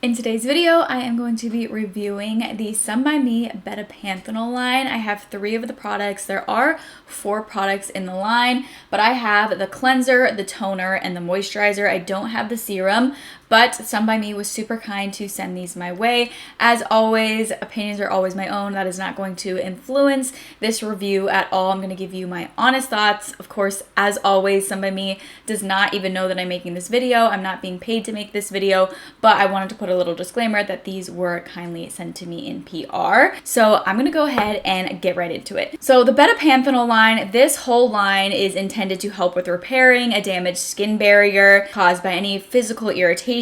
In today's video, I am going to be reviewing the Some by Me Beta Panthenol line. I have 3 of the products. There are 4 products in the line, but I have the cleanser, the toner, and the moisturizer. I don't have the serum, but Some by Me was super kind to send these my way. As always, opinions are always my own. That is not going to influence this review at all. I'm going to give you my honest thoughts. Of course, as always, Some by Me does not even know that I'm making this video. I'm not being paid to make this video, but I wanted to put a little disclaimer that these were kindly sent to me in PR. So I'm gonna go ahead and get right into it. So the Beta Panthenol line, this whole line is intended to help with repairing a damaged skin barrier caused by any physical irritation.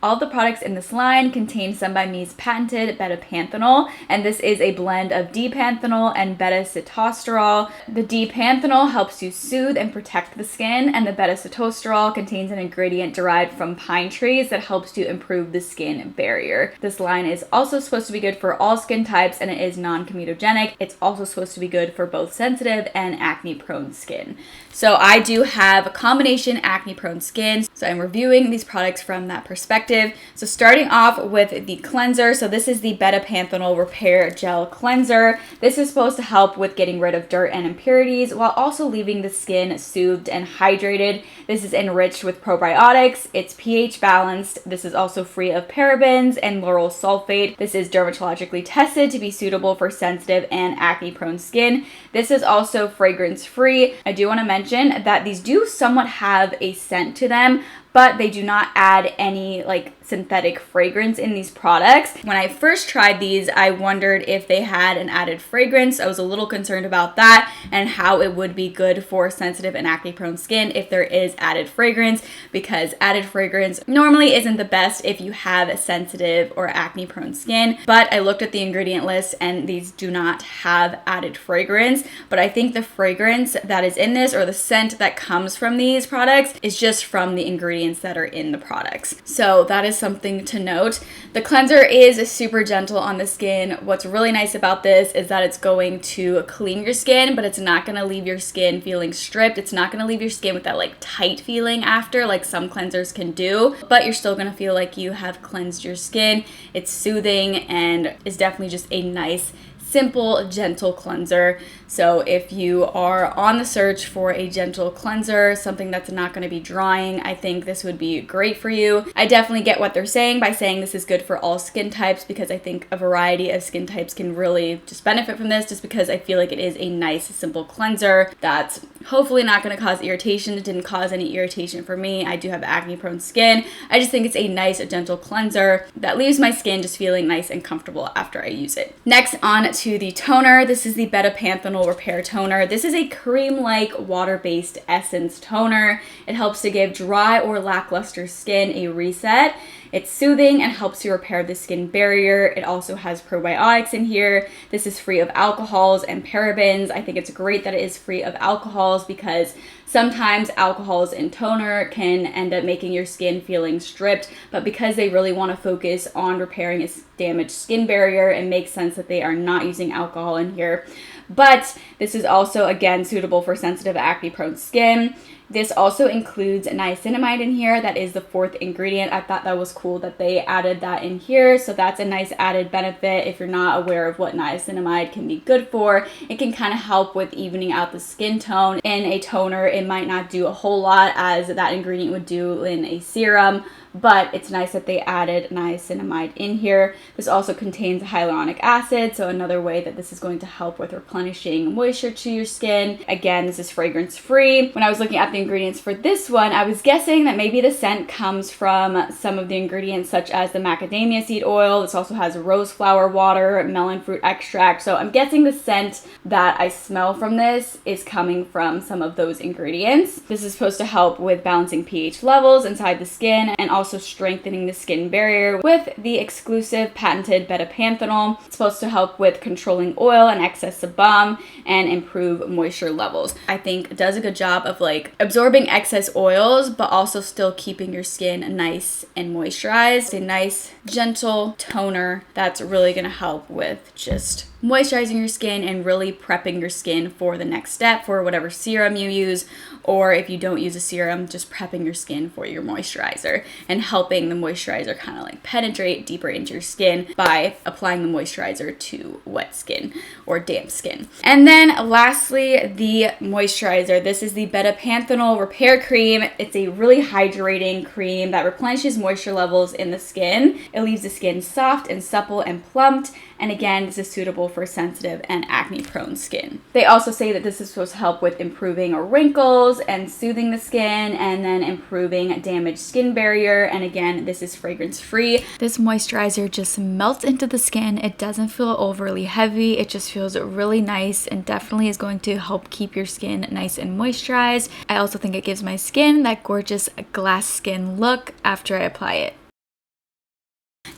All the products in this line contain Some by Me's patented Beta Panthenol, and this is a blend of D-Panthenol and beta-sitosterol. The D-Panthenol helps to soothe and protect the skin, and the beta-sitosterol contains an ingredient derived from pine trees that helps to improve the skin barrier. This line is also supposed to be good for all skin types, and it is non-comedogenic. It's also supposed to be good for both sensitive and acne-prone skin. So I do have a combination acne-prone skin, so I'm reviewing these products from that perspective. So starting off with the cleanser, so this is the Beta Panthenol Repair Gel Cleanser. This is supposed to help with getting rid of dirt and impurities while also leaving the skin soothed and hydrated. This is enriched with probiotics. It's pH balanced. This is also free of parabens and lauryl sulfate. This is dermatologically tested to be suitable for sensitive and acne-prone skin. This is also fragrance-free. I do want to mention that these do somewhat have a scent to them, but they do not add any synthetic fragrance in these products. When I first tried these, I wondered if they had an added fragrance. I was a little concerned about that and how it would be good for sensitive and acne-prone skin if there is added fragrance, because added fragrance normally isn't the best if you have sensitive or acne-prone skin. But I looked at the ingredient list and these do not have added fragrance, but I think the fragrance that is in this, or the scent that comes from these products, is just from the ingredients that are in the products. So that is something to note. The cleanser is super gentle on the skin. What's really nice about this is that it's going to clean your skin, but it's not going to leave your skin feeling stripped. It's not going to leave your skin with that tight feeling after, like some cleansers can do, but you're still going to feel like you have cleansed your skin. It's soothing and is definitely just a nice, simple, gentle cleanser. So if you are on the search for a gentle cleanser, something that's not going to be drying, I think this would be great for you. I definitely get what they're saying by saying this is good for all skin types, because I think a variety of skin types can really just benefit from this, just because I feel like it is a nice, simple cleanser that's hopefully not going to cause irritation. It didn't cause any irritation for me. I do have acne-prone skin. I just think it's a nice, gentle cleanser that leaves my skin just feeling nice and comfortable after I use it. Next, on to the toner. This is the Beta Panthenol Repair Toner. This is a cream-like water-based essence toner. It helps to give dry or lackluster skin a reset. It's soothing and helps you repair the skin barrier. It also has probiotics in here. This is free of alcohols and parabens. I think it's great that it is free of alcohols, because sometimes alcohols in toner can end up making your skin feeling stripped, but because they really want to focus on repairing a damaged skin barrier, it makes sense that they are not using alcohol in here. But this is also, again, suitable for sensitive acne-prone skin. This also includes niacinamide in here. That is the 4th ingredient. I thought that was cool that they added that in here. So that's a nice added benefit. If you're not aware of what niacinamide can be good for, it can kind of help with evening out the skin tone. In a toner, it might not do a whole lot as that ingredient would do in a serum, but it's nice that they added niacinamide in here. This also contains hyaluronic acid, so another way that this is going to help with replenishing moisture to your skin. Again, this is fragrance free. When I was looking at the ingredients for this one, I was guessing that maybe the scent comes from some of the ingredients such as the macadamia seed oil. This also has rose flower water, melon fruit extract. So I'm guessing the scent that I smell from this is coming from some of those ingredients. This is supposed to help with balancing pH levels inside the skin and also strengthening the skin barrier with the exclusive patented Beta Panthenol. It's supposed to help with controlling oil and excess sebum and improve moisture levels. I think it does a good job of absorbing excess oils, but also still keeping your skin nice and moisturized. A nice, gentle toner that's really gonna help with just moisturizing your skin and really prepping your skin for the next step for whatever serum you use, or if you don't use a serum, just prepping your skin for your moisturizer and helping the moisturizer kind of like penetrate deeper into your skin by applying the moisturizer to wet skin or damp skin. And then lastly, the moisturizer. This is the Panthenol Repair Cream. It's a really hydrating cream that replenishes moisture levels in the skin. It leaves the skin soft and supple and plumped. And again, this is suitable for sensitive and acne-prone skin. They also say that this is supposed to help with improving wrinkles and soothing the skin, and then improving damaged skin barrier. And again, this is fragrance-free. This moisturizer just melts into the skin. It doesn't feel overly heavy. It just feels really nice and definitely is going to help keep your skin nice and moisturized. I also think it gives my skin that gorgeous glass skin look after I apply it.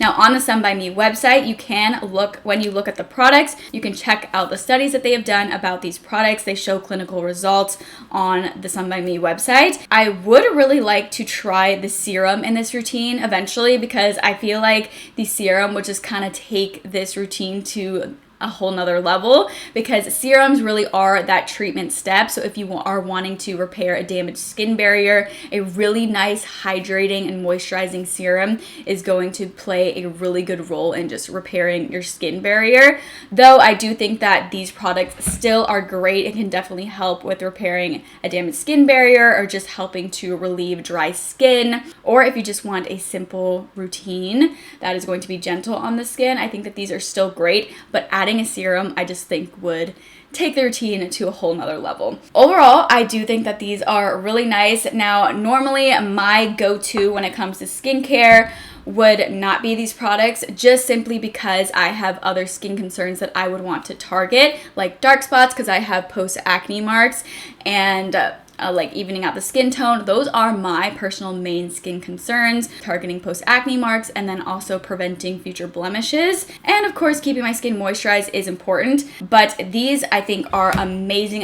Now on the Sun By Me website, you can look, when you look at the products, you can check out the studies that they have done about these products. They show clinical results on the Sun By Me website. I would really like to try the serum in this routine eventually, because I feel like the serum would just kind of take this routine to a whole nother level, because serums really are that treatment step. So if you are wanting to repair a damaged skin barrier, a really nice hydrating and moisturizing serum is going to play a really good role in just repairing your skin barrier. Though I do think that these products still are great. It can definitely help with repairing a damaged skin barrier or just helping to relieve dry skin. Or if you just want a simple routine that is going to be gentle on the skin, I think that these are still great, but adding a serum I just think would take the routine to a whole nother level. Overall, I do think that these are really nice. Now, normally my go-to when it comes to skincare would not be these products, just simply because I have other skin concerns that I would want to target, like dark spots, because I have post-acne marks, and like evening out the skin tone. Those are my personal main skin concerns, targeting post-acne marks and then also preventing future blemishes. And of course, keeping my skin moisturized is important, but these I think are amazing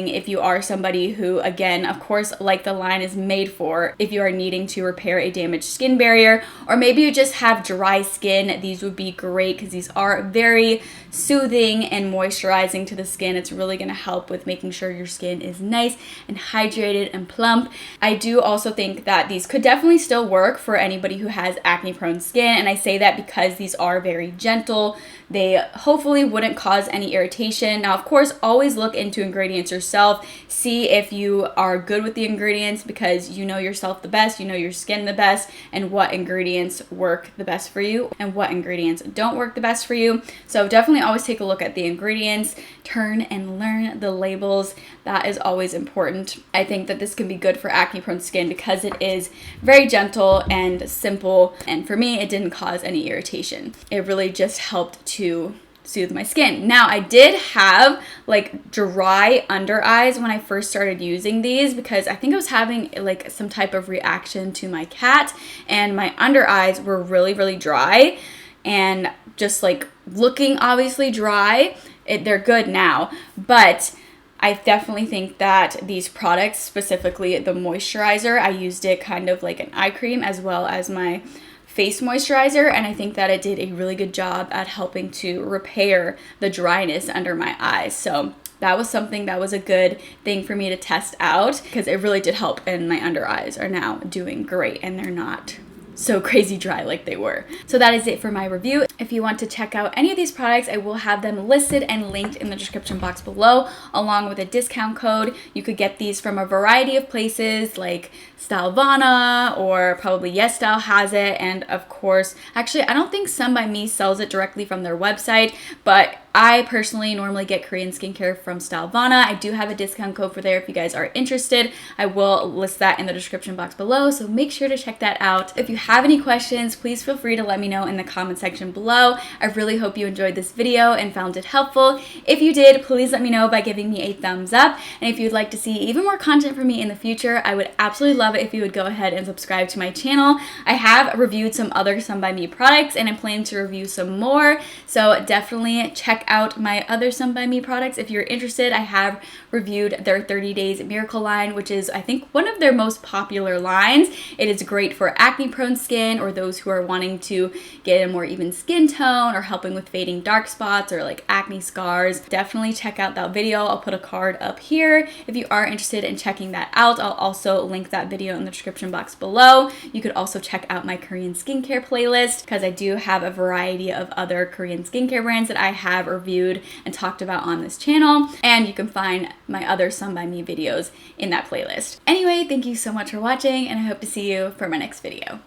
if you are somebody who, again, of course, like the line is made for, if you are needing to repair a damaged skin barrier, or maybe you just have dry skin. These would be great because these are very soothing and moisturizing to the skin. It's really going to help with making sure your skin is nice and hydrated and plump. I do also think that these could definitely still work for anybody who has acne prone skin, and I say that because these are very gentle. They hopefully wouldn't cause any irritation. Now, of course, always look into ingredients yourself. See if you are good with the ingredients, because you know yourself the best, you know your skin the best, and what ingredients work the best for you and what ingredients don't work the best for you. So definitely always take a look at the ingredients, turn and learn the labels. That is always important. I think that this can be good for acne prone skin because it is very gentle and simple, and for me, it didn't cause any irritation. It really just helped to soothe my skin. Now, I did have like dry under eyes when I first started using these, because I think I was having like some type of reaction to my cat, and my under eyes were really dry and just like looking obviously dry. They're good now, but I definitely think that these products, specifically the moisturizer, I used it kind of like an eye cream as well as my face moisturizer, and I think that it did a really good job at helping to repair the dryness under my eyes. So that was something that was a good thing for me to test out, because it really did help, and my under eyes are now doing great and they're not so crazy dry like they were. So that is it for my review. If you want to check out any of these products, I will have them listed and linked in the description box below, along with a discount code. You could get these from a variety of places like Stylevana, or probably Yesstyle has it, and of course, actually I don't think Sun By Me sells it directly from their website, but I personally normally get Korean skincare from Stylevana. I do have a discount code for there if you guys are interested. I will list that in the description box below, so make sure to check that out. If you have any questions, please feel free to let me know in the comment section below. I really hope you enjoyed this video and found it helpful. If you did, please let me know by giving me a thumbs up, and if you'd like to see even more content from me in the future, I would absolutely love it if you would go ahead and subscribe to my channel. I have reviewed some other Sun By Me products, and I'm planning to review some more, so definitely check check out my other Some By Me products if you're interested. I have reviewed their 30 Days Miracle line, which is, I think, one of their most popular lines. It is great for acne-prone skin or those who are wanting to get a more even skin tone or helping with fading dark spots or like acne scars. Definitely check out that video. I'll put a card up here if you are interested in checking that out. I'll also link that video in the description box below. You could also check out my Korean skincare playlist because I do have a variety of other Korean skincare brands that I have reviewed and talked about on this channel, and you can find my other Some By Me videos in that playlist. Anyway, thank you so much for watching, and I hope to see you for my next video.